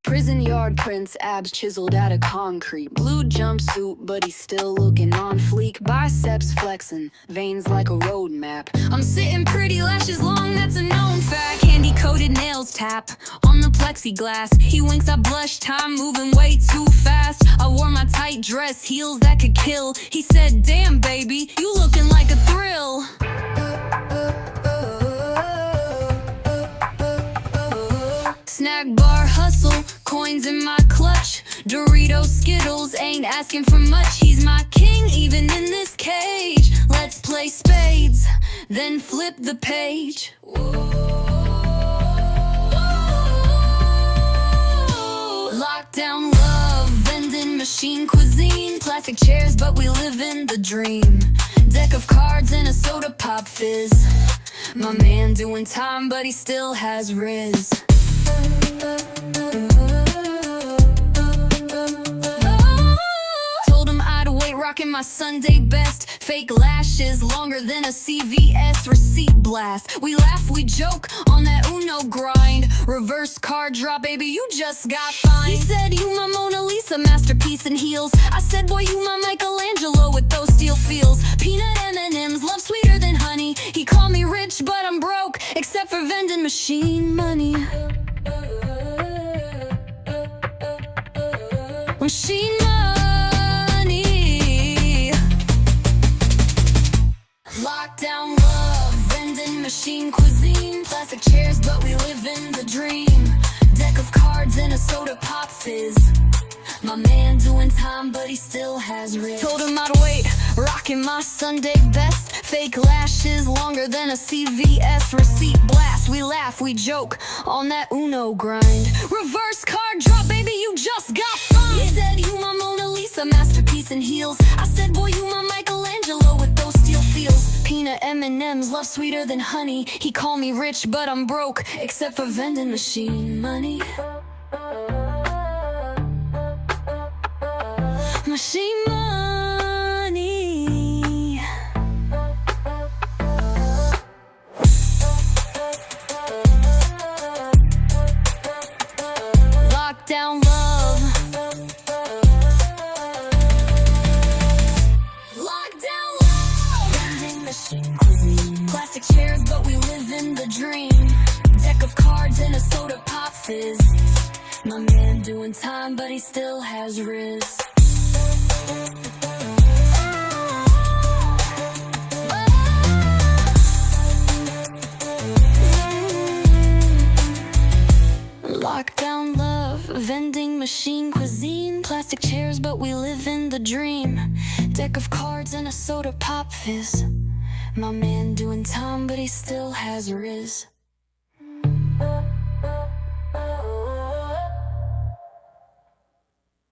Prison yard prints, abs chiseled out of concrete. Blue jumpsuit, but he's still looking on fleek. Biceps flexing, veins like a road map. I'm sitting pretty, lashes long, that's a known fact. Candy-coated nails tap on the plexiglass. He winks, I blush, time moving way too fast. I wore my tight dress, heels that could kill. He said, damn baby, you looking like a thrill. Snack bar hustle, coins in my clutch. Doritos, Skittles, ain't asking for much. He's my king even in this cage. Let's play spades, then flip the page. Lockdown love, vending machine, cuisine. Plastic chairs, but we live in the dream. Deck of cards and a soda pop fizz. My man doing time, but he still has riz. Told him I'd wait, rocking my Sunday best. Fake lashes, longer than a CVS receipt blast. We laugh, we joke on that Uno grind. Reverse card drop, baby, you just got fined. He said, you my Mona Lisa, masterpiece in heels. I said, boy, you my Michelangelo with those steel feels. Peanut M&M's, love sweeter than honey. He called me rich, but I'm broke, except for vending machine money. Machine money. Lockdown love, vending machine, cuisine. Plastic chairs, but we live in the dream. Deck of cards and a soda pop fizz. My man doing time, but he still has riz. Told him I'd wait, rocking my Sunday best. Fake lashes, longer than a CVS receipt blast. We laugh, we joke on that Uno grind. Reverse card drop, baby, you just got fined. He said, you my Mona Lisa, masterpiece in heels. I said, boy, you my Michelangelo with those steel feels. Peanut M&M's, love sweeter than honey. He called me rich, but I'm broke, except for vending machine money. Machine money. Lockdown love. Lockdown love. Vending machine, cuisine. Plastic chairs, but we live in the dream. Deck of cards and a soda pop fizz. My man doing time, but he still has riz. Lockdown love, vending machine, cuisine. Plastic chairs, but we live in the dream. Deck of cards and a soda pop fizz. My man doing time, but he still has riz.